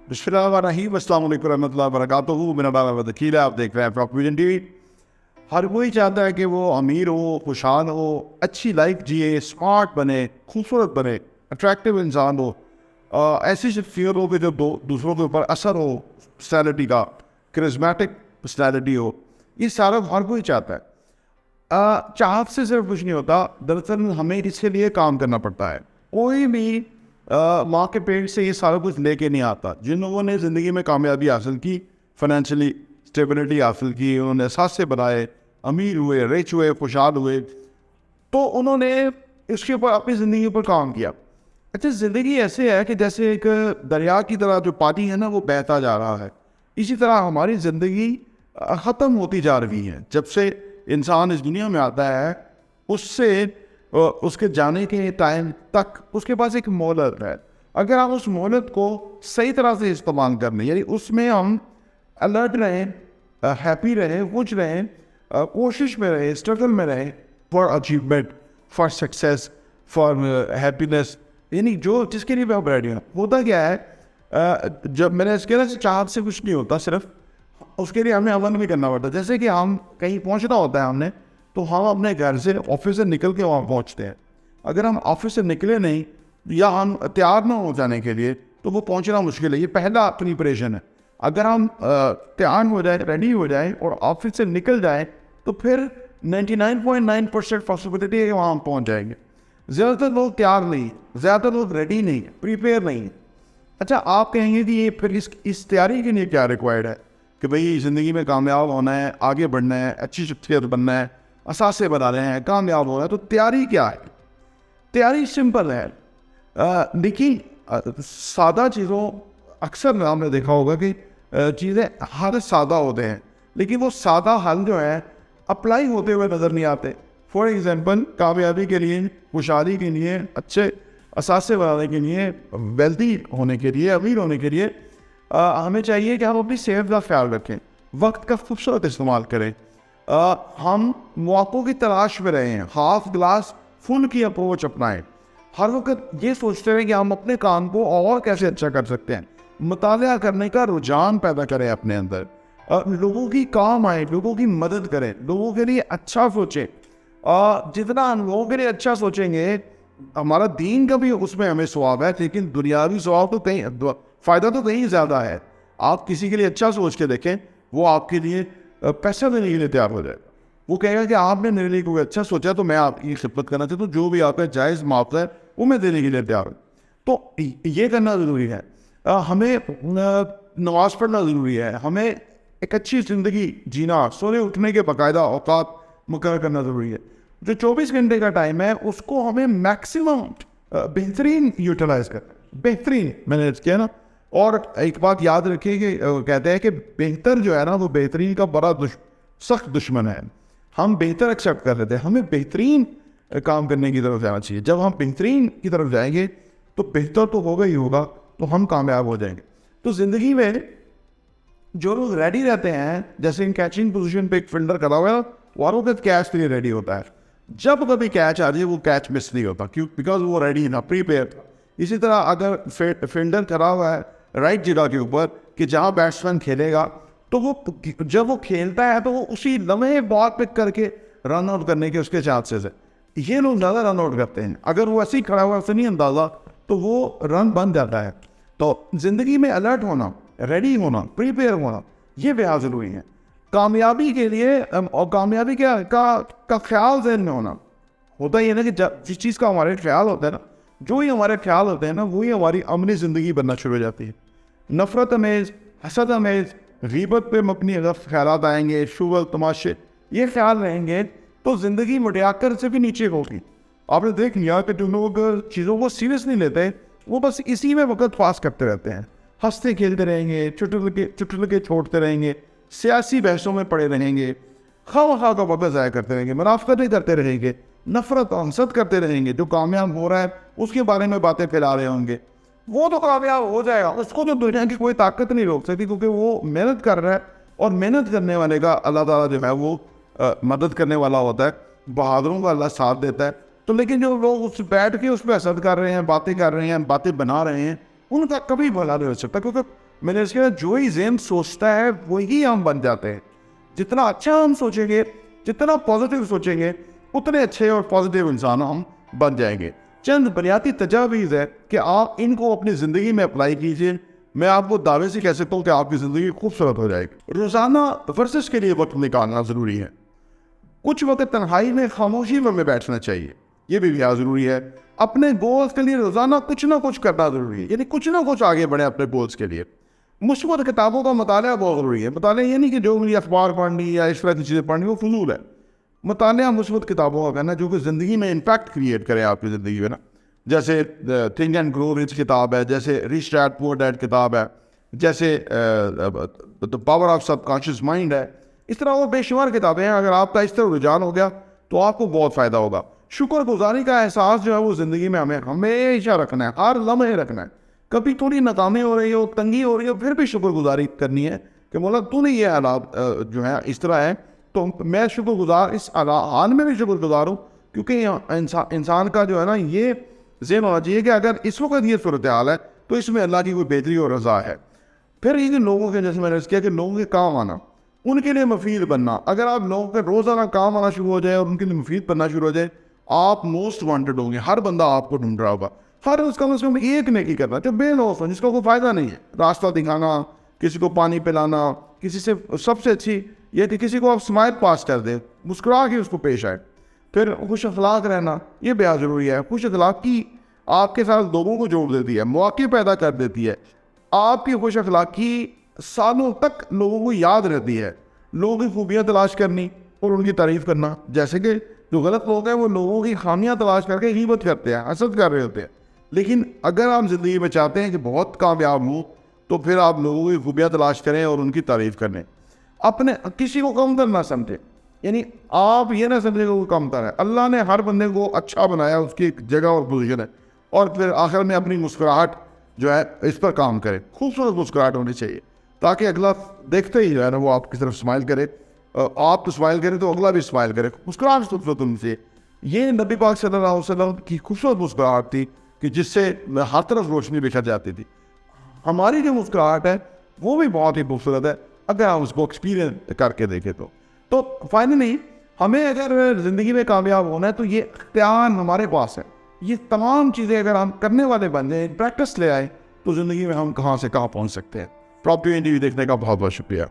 बिस्मिल्लाहिर्रहमानिर्रहीम, अस्सलाम वालेकुम रहमतुल्लाहि व बरकातुहू। मेरा नाम है अकील है, आप देख रहे हैं प्रॉपर्टी टीवी। हर कोई चाहता है कि वो अमीर हो, खुशहाल हो, अच्छी लाइफ जिए, स्मार्ट बने, खूबसूरत बने, अट्रैक्टिव इंसान हो, ऐसी शख्सियत हो कि जो दूसरों के ऊपर असर हो, पर्सनैलिटी का, करिस्मेटिक पर्सनैलिटी हो। ये सारा हर कोई चाहता है। चाहत से सिर्फ कुछ नहीं होता, दरअसल हमें इसके लिए काम करना पड़ता है। कोई भी माँ के पेट से ये सारा कुछ लेके नहीं आता। जिन लोगों ने ज़िंदगी में कामयाबी हासिल की, फाइनेंशियली स्टेबिलिटी हासिल की, उन्होंने एहसास बनाए, अमीर हुए, रिच हुए, खुशहाल हुए, तो उन्होंने इसके ऊपर अपनी ज़िंदगी पर काम किया। अच्छा, ज़िंदगी ऐसे है कि जैसे एक दरिया की तरह जो पानी है ना, वो बहता जा रहा है। इसी तरह हमारी ज़िंदगी ख़त्म होती जा रही है। जब से इंसान इस दुनिया में आता है, उससे उसके जाने के टाइम तक उसके पास एक मोहलत है। अगर हम उस मोहलत को सही तरह से इस्तेमाल कर लें, यानी उसमें हम अलर्ट रहें, हैप्पी रहें, खुश रहें, कोशिश में रहें, स्ट्रगल में रहें, for achievement, for success, for happiness, यानी जो जिसके लिए भी हम रेडी हैं। होता क्या है, जब मैंने इसके ना चाहत से कुछ नहीं होता, सिर्फ उसके लिए हमें अमल भी करना पड़ता है। जैसे कि हम कहीं पहुंचना होता है हमने, तो हम अपने घर से, ऑफिस से निकल के वहाँ पहुंचते हैं। अगर हम ऑफिस से निकले नहीं या हम तैयार ना हो जाने के लिए, तो वो पहुंचना मुश्किल है। ये पहला प्रिपरेशन है। अगर हम तैयार हो जाए, रेडी हो जाए और ऑफिस से निकल जाए, तो फिर 99.9% पॉसिबिलिटी है कि वहाँ हम पहुँच जाएंगे। ज़्यादातर लोग तैयार नहीं, ज़्यादातर लोग रेडी नहीं, प्रिपेयर नहीं। अच्छा, आप कहेंगे कि ये फिर इस तैयारी के लिए क्या रिक्वायर्ड है कि भाई ज़िंदगी में कामयाब होना है, आगे बढ़ना है, अच्छी शख्सियत बनना है, असासे बना रहे हैं, कामयाब होना है, तो तैयारी क्या है? तैयारी सिंपल है। देखिए, सादा चीज़ों, अक्सर आपने देखा होगा कि चीज़ें हर सादा होते हैं, लेकिन वो सादा हल जो है अप्लाई होते हुए नज़र नहीं आते। फॉर एग्ज़ाम्पल, कामयाबी के लिए, खुशहाली के लिए, अच्छे असासे बनाने के लिए, वेल्दी होने के लिए, अमीर होने के लिए हमें चाहिए कि हम अपनी सेहत का ख्याल रखें, वक्त का खूबसूरत इस्तेमाल करें, हम मौक़ों की तलाश में रहें, हाफ ग्लास फुल की अप्रोच अपनाएं। हर वक्त ये सोचते हैं कि हम अपने काम को और कैसे अच्छा कर सकते हैं। मुतालिया करने का रुझान पैदा करें अपने अंदर, लोगों की काम आए, लोगों की मदद करें, लोगों के लिए अच्छा सोचें। जितना हम लोगों के लिए अच्छा सोचेंगे, हमारा दीन का भी उसमें हमें सवाब है, लेकिन दुनियावी सवाब तो कहीं, फ़ायदा तो कहीं ज़्यादा है। आप किसी के लिए अच्छा सोच के देखें, वो आपके लिए पैसा देने के लिए तैयार हो जाएगा। वो कहेगा कि आपने मेरे लिए कोई अच्छा सोचा, तो मैं आपकी खिदमत करना चाहता हूँ, जो भी आपका जायज़ मुआवजा है वो मैं देने के लिए तैयार हूँ। तो ये करना ज़रूरी है। हमें नमाज पढ़ना ज़रूरी है। हमें एक अच्छी ज़िंदगी जीना, सोने उठने के बाकायदा औकात मुकर्रर करना ज़रूरी है। जो 24 घंटे का टाइम है, उसको हमें मैक्सिमम बेहतरीन यूटिलाइज़ करना है, बेहतरीन मैनेज किया ना। और एक बात याद रखिए कि कहते हैं कि बेहतर जो है ना, वो बेहतरीन का बड़ा सख्त दुश्मन है। हम बेहतर एक्सेप्ट कर लेते हैं, हमें बेहतरीन काम करने की तरफ जाना चाहिए। जब हम बेहतरीन की तरफ जाएंगे, तो बेहतर तो होगा ही होगा, तो हम कामयाब हो जाएंगे। तो ज़िंदगी में जो लोग रेडी रहते हैं, जैसे इन कैचिंग पोजीशन पे एक फील्डर खड़ा हुआ है, वो का कैच के लिए रेडी होता है। जब कभी कैच आ जाए, वो कैच मिस नहीं होता, क्यों? बिकॉज वो रेडी ना, प्रीपेयर था। इसी तरह अगर फील्डर खड़ा हुआ है राइट जगह के ऊपर कि जहाँ बैट्समैन खेलेगा, तो वो जब वो खेलता है, तो वो उसी लम्हे बॉल पिक करके रन आउट करने के उसके चांसेस है। ये लोग ज़्यादा रन आउट करते हैं। अगर वो ऐसे ही खड़ा हुआ, उसे नहीं अंदाज़ा, तो वो रन बन जाता है। तो ज़िंदगी में अलर्ट होना, रेडी होना, प्रिपेयर होना, ये बेहद ज़रूरी है कामयाबी के लिए। और कामयाबी का ख्याल ज़हन में होता ही है ना कि जिस चीज़ का हमारे ख्याल होता है ना, जो ही हमारे ख्याल होते हैं ना, वही हमारी अमली ज़िंदगी बनना शुरू हो जाती है। नफ़रत अमेज़, हसद अमेज़, ग़ीबत पे मबनी ख्यालात आएंगे, शुगल, तमाशे, ये ख्याल रहेंगे, तो ज़िंदगी मुड़ियाकर से भी नीचे होगी। आपने देख लिया कि जो लोग चीज़ों को सीरियस नहीं लेते, वो बस इसी में वक्त पास करते रहते हैं, हंसते खेलते रहेंगे, चुटकुले छोड़ते रहेंगे, सियासी बहसों में पड़े रहेंगे, खामखा का वक्त ज़ाया करते रहेंगे, मुनाफ़क़तें करते रहेंगे, नफ़रत और हसद करते रहेंगे। जो कामयाब हो रहा है, उसके बारे में बातें फैला रहे होंगे, वो तो कामयाब हो जाएगा, उसको तो दुनिया की कोई ताकत नहीं रोक सकती, क्योंकि वो मेहनत कर रहा है। और मेहनत करने वाले का अल्लाह ताला जो है वो मदद करने वाला होता है, बहादुरों का अल्लाह साथ देता है। तो लेकिन जो लोग उस बैठ के उस पर हसद कर रहे हैं, बातें कर रहे हैं, बातें बना रहे हैं, उनका कभी भला नहीं हो सकता, क्योंकि मैंने इसके बाद जो ही ज़हन सोचता है वही हम बन जाते हैं। जितना अच्छा हम सोचेंगे, जितना पॉजिटिव सोचेंगे, उतने अच्छे और पॉजिटिव इंसान हम बन जाएंगे। चंद बुनियादी तजावीज़ है कि आप इनको अपनी ज़िंदगी में अप्लाई कीजिए। मैं आपको दावे से कह सकता हूँ कि आपकी ज़िंदगी खूबसूरत हो जाएगी। रोज़ाना वर्जिश के लिए वक्त निकालना ज़रूरी है। कुछ वक्त तन्हाई में खामोशी में बैठना चाहिए, ये भी बहुत ज़रूरी है। अपने गोल्स के लिए रोज़ाना कुछ ना कुछ करना ज़रूरी है, यानी कुछ ना कुछ आगे बढ़े अपने गोल्स के लिए। मुस्बत किताबों का मताला बहुत ज़रूरी है। मताला ये नहीं कि जो मिली अखबार पढ़नी या इस तरह की चीज़ें पढ़नी, वो फजूल है। मताला मुस्बत किताबों का करना जो कि ज़िंदगी में इम्पैक्ट क्रिएट करे आपकी ज़िंदगी में ना। जैसे थिंक एंड ग्रो रिच किताब है, जैसे रिच डैड पुअर डैड किताब है, जैसे the power of subconscious mind है। इस तरह वो बेशुमार किताबें हैं। अगर आपका इस तरह रुझान हो गया तो आपको बहुत फ़ायदा होगा। शुक्रगुजारी का एहसास जो है वो ज़िंदगी में हमें हमेशा रखना है, हर लम्हे रखना है। कभी थोड़ी नाकामी हो रही हो, तंगी हो रही हो, फिर भी शुक्रगुजारी करनी है कि मौला तूने ये हालात जो है इस तरह है, तो मैं शुक्रगुजार इस हाल में भी शुक्रगुजार हूँ। क्योंकि इंसान का जो है ना ये ज़हन होना चाहिए कि अगर इस वक्त ये सूरत हाल है तो इसमें अल्लाह की कोई बेहतरी और रज़ा है। फिर ये लोगों के, जैसे मैंने किया कि लोगों के काम आना, उनके लिए मुफीद बनना। अगर आप लोगों के रोज़ाना काम आना शुरू हो जाए और उनके लिए मुफीद बनना शुरू हो जाए, आप मोस्ट वांटेड होंगे। हर बंदा आपको ढूंढ रहा होगा। हर उसका कम एक नेकी करना जो बेलौस हो, जिसका कोई फ़ायदा नहीं है। रास्ता दिखाना, किसी को पानी पिलाना, किसी से सबसे अच्छी ये कि किसी को आप स्माइल पास कर दे, मुस्कुरा के उसको पेश आए। फिर खुश अखलाक रहना, ये बेहद ज़रूरी है। खुश अखलाकी आपके साथ लोगों को जोड़ देती है, मौके पैदा कर देती है। आपकी खुश अखलाकी सालों तक लोगों को याद रहती है। लोगों की खूबियाँ तलाश करनी और उनकी तारीफ़ करना। जैसे कि जो गलत लोग हैं वो लोगों की खामियां तलाश करके ग़ीबत करते हैं, हसद कर रहे होते हैं। लेकिन अगर आप ज़िंदगी में चाहते हैं कि बहुत कामयाब हो, तो फिर आप लोगों की खूबियाँ तलाश करें और उनकी तारीफ़ करें। अपने किसी को कमतर ना समझें, यानी आप ये ना समझें कि वो कमतर है। अल्लाह ने हर बंदे को अच्छा बनाया, उसकी एक जगह और पोजीशन है। और फिर आखिर में अपनी मुस्कुराहट जो है इस पर काम करें। खूबसूरत मुस्कुराहट होनी चाहिए ताकि अगला देखते ही जो है ना वो आपकी तरफ स्माइल करे। आप तो स्माइल करें तो अगला भी स्माइल करे। मुस्कुराहट खूबसूरत उनसे, ये नबी पाक सल्लल्लाहु अलैहि वसल्लम की खूबसूरत मुस्कुराहट थी कि जिससे हर तरफ रोशनी बिखर जाती थी। हमारी जो मुस्कुराहट है वो भी बहुत ही खूबसूरत है अगर आप उसको एक्सपीरियंस करके देखें तो फाइनली हमें अगर ज़िंदगी में कामयाब होना है तो ये इख्तियार हमारे पास है। ये तमाम चीज़ें अगर हम करने वाले बन जाए, प्रैक्टिस ले आए, तो ज़िंदगी में हम कहाँ से कहाँ पहुँच सकते हैं। प्रॉपर्टी इंटरव्यू देखने का बहुत बहुत शुक्रिया।